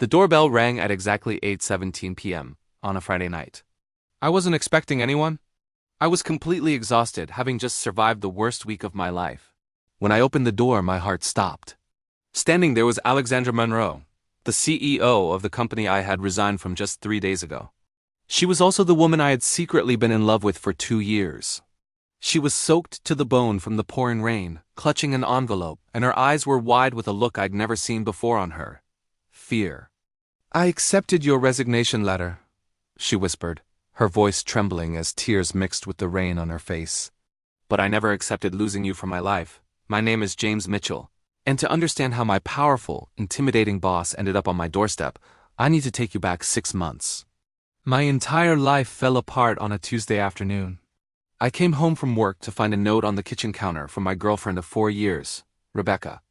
The doorbell rang at exactly 8:17 p.m. on a Friday night. I wasn't expecting anyone. I was completely exhausted, having just survived the worst week of my life. When I opened the door, my heart stopped. Standing there was Alexandra Monroe, the CEO of the company I had resigned from just 3 days ago. She was also the woman I had secretly been in love with for 2 years. She was soaked to the bone from the pouring rain, clutching an envelope, and her eyes were wide with a look I'd never seen before on her. Fear. "I accepted your resignation letter," she whispered, her voice trembling as tears mixed with the rain on her face. "But I never accepted losing you from my life. My name is James Mitchell, and to understand how my powerful, intimidating boss ended up on my doorstep, I need to take you back 6 months. My entire life fell apart on a Tuesday afternoon. I came home from work to find a note on the kitchen counter from my girlfriend of 4 years, Rebecca.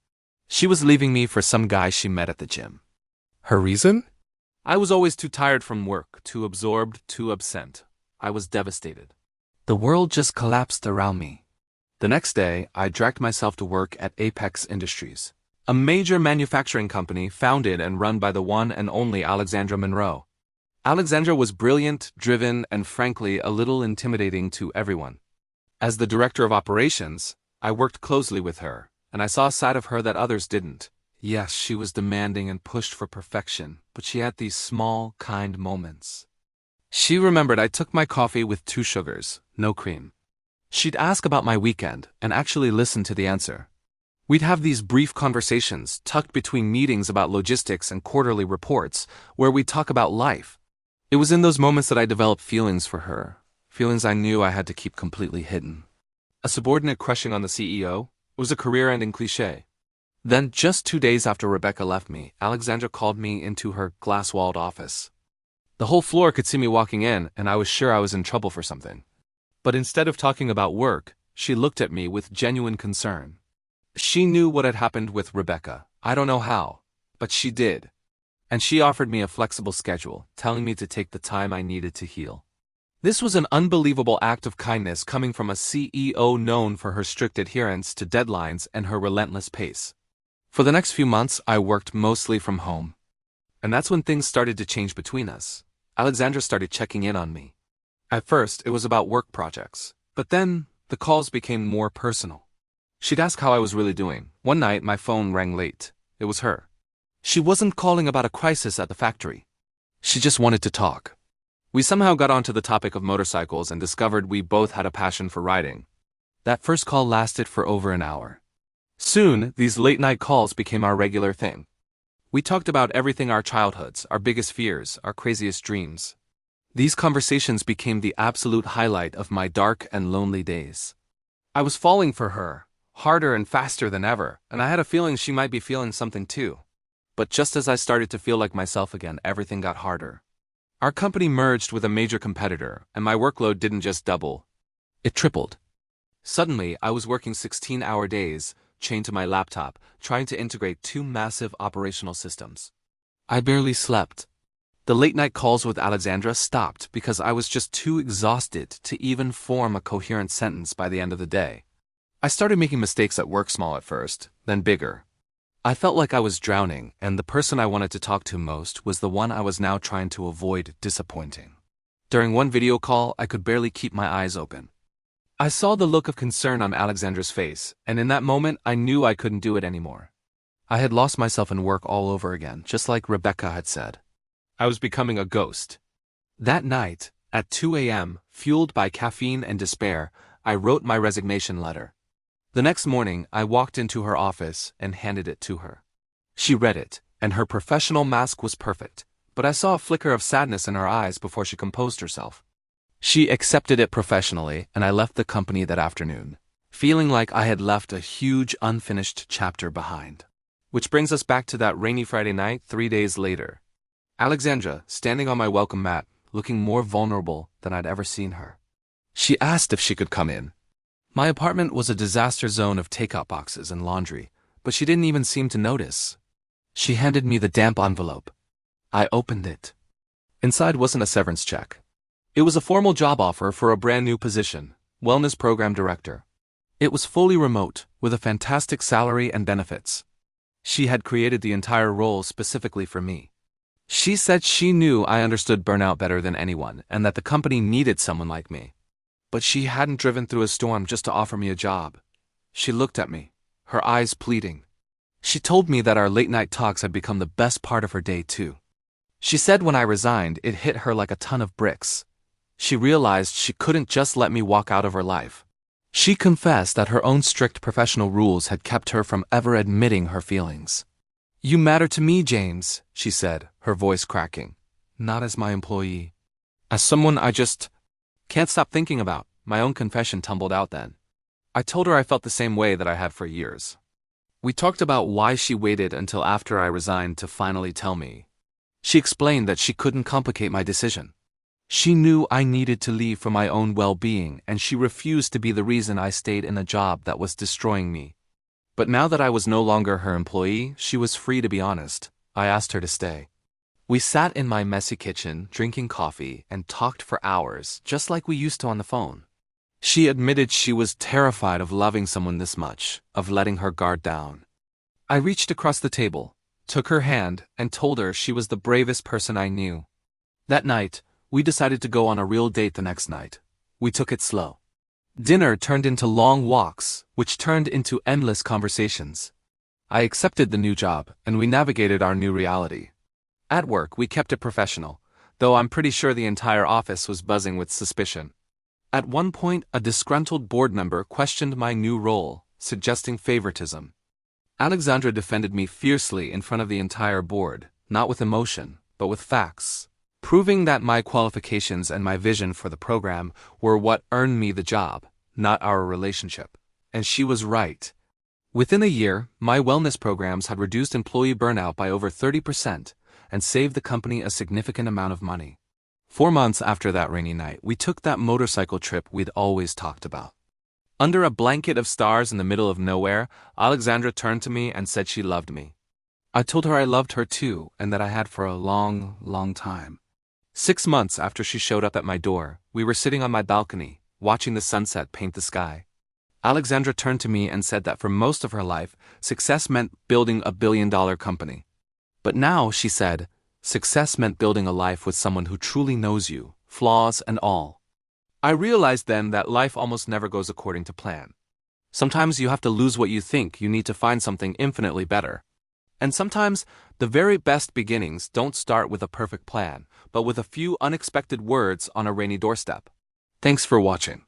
She was leaving me for some guy she met at the gym. Her reason? I was always too tired from work, too absorbed, too absent. I was devastated. The world just collapsed around me. The next day, I dragged myself to work at Apex Industries, a major manufacturing company founded and run by the one and only Alexandra Monroe. Alexandra was brilliant, driven, and frankly a little intimidating to everyone. As the director of operations, I worked closely with her, and I saw a side of her that others didn't. Yes, she was demanding and pushed for perfection, but she had these small, kind moments. She remembered I took my coffee with 2 sugars, no cream. She'd ask about my weekend and actually listen to the answer. We'd have these brief conversations tucked between meetings about logistics and quarterly reports where we'd talk about life. It was in those moments that I developed feelings for her, feelings I knew I had to keep completely hidden. A subordinate crushing on the CEO was a career-ending cliché. Then, just 2 days after Rebecca left me, Alexandra called me into her glass-walled office. The whole floor could see me walking in, and I was sure I was in trouble for something. But instead of talking about work, she looked at me with genuine concern. She knew what had happened with Rebecca. I don't know how, but she did. And she offered me a flexible schedule, telling me to take the time I needed to heal. This was an unbelievable act of kindness coming from a CEO known for her strict adherence to deadlines and her relentless pace. For the next few months, I worked mostly from home. And that's when things started to change between us. Alexandra started checking in on me. At first, it was about work projects, but then the calls became more personal. She'd ask how I was really doing. One night, my phone rang late. It was her. She wasn't calling about a crisis at the factory. She just wanted to talk. We somehow got onto the topic of motorcycles and discovered we both had a passion for riding. That first call lasted for over an hour. Soon, these late-night calls became our regular thing. We talked about everything: our childhoods, our biggest fears, our craziest dreams. These conversations became the absolute highlight of my dark and lonely days. I was falling for her, harder and faster than ever, and I had a feeling she might be feeling something too. But just as I started to feel like myself again, everything got harder. Our company merged with a major competitor, and my workload didn't just double. It tripled. Suddenly, I was working 16-hour days, chained to my laptop, trying to integrate 2 massive operational systems. I barely slept. The late-night calls with Alexandra stopped because I was just too exhausted to even form a coherent sentence by the end of the day. I started making mistakes at work, small at first, then bigger. I felt like I was drowning, and the person I wanted to talk to most was the one I was now trying to avoid disappointing. During one video call, I could barely keep my eyes open. I saw the look of concern on Alexandra's face, and in that moment, I knew I couldn't do it anymore. I had lost myself in work all over again, just like Rebecca had said. I was becoming a ghost. That night, at 2 a.m., fueled by caffeine and despair, I wrote my resignation letter. The next morning, I walked into her office and handed it to her. She read it, and her professional mask was perfect, but I saw a flicker of sadness in her eyes before she composed herself. She accepted it professionally, and I left the company that afternoon, feeling like I had left a huge unfinished chapter behind. Which brings us back to that rainy Friday night 3 days later. Alexandra, standing on my welcome mat, looking more vulnerable than I'd ever seen her. She asked if she could come in. My apartment was a disaster zone of takeout boxes and laundry, but she didn't even seem to notice. She handed me the damp envelope. I opened it. Inside wasn't a severance check. It was a formal job offer for a brand new position, Wellness Program Director. It was fully remote, with a fantastic salary and benefits. She had created the entire role specifically for me. She said she knew I understood burnout better than anyone and that the company needed someone like me. But she hadn't driven through a storm just to offer me a job. She looked at me, her eyes pleading. She told me that our late-night talks had become the best part of her day, too. She said when I resigned, it hit her like a ton of bricks. She realized she couldn't just let me walk out of her life. She confessed that her own strict professional rules had kept her from ever admitting her feelings. "You matter to me, James," she said, her voice cracking. "Not as my employee. As someone I just can't stop thinking about." My own confession tumbled out then. I told her I felt the same way that I had for years. We talked about why she waited until after I resigned to finally tell me. She explained that she couldn't complicate my decision. She knew I needed to leave for my own well-being, and she refused to be the reason I stayed in a job that was destroying me. But now that I was no longer her employee, she was free to be honest. I asked her to stay. We sat in my messy kitchen, drinking coffee, and talked for hours, just like we used to on the phone. She admitted she was terrified of loving someone this much, of letting her guard down. I reached across the table, took her hand, and told her she was the bravest person I knew. That night, we decided to go on a real date the next night. We took it slow. Dinner turned into long walks, which turned into endless conversations. I accepted the new job, and we navigated our new reality. At work, we kept it professional, though I'm pretty sure the entire office was buzzing with suspicion. At one point, a disgruntled board member questioned my new role, suggesting favoritism. Alexandra defended me fiercely in front of the entire board, not with emotion, but with facts, proving that my qualifications and my vision for the program were what earned me the job, not our relationship. And she was right. Within a year, my wellness programs had reduced employee burnout by over 30% and saved the company a significant amount of money. 4 months after that rainy night, we took that motorcycle trip we'd always talked about. Under a blanket of stars in the middle of nowhere, Alexandra turned to me and said she loved me. I told her I loved her too, and that I had for a long, long time. 6 months after she showed up at my door, we were sitting on my balcony, watching the sunset paint the sky. Alexandra turned to me and said that for most of her life, success meant building a billion-dollar company. But now, she said, success meant building a life with someone who truly knows you, flaws and all. I realized then that life almost never goes according to plan. Sometimes you have to lose what you think you need to find something infinitely better. And sometimes, the very best beginnings don't start with a perfect plan, but with a few unexpected words on a rainy doorstep. Thanks for watching.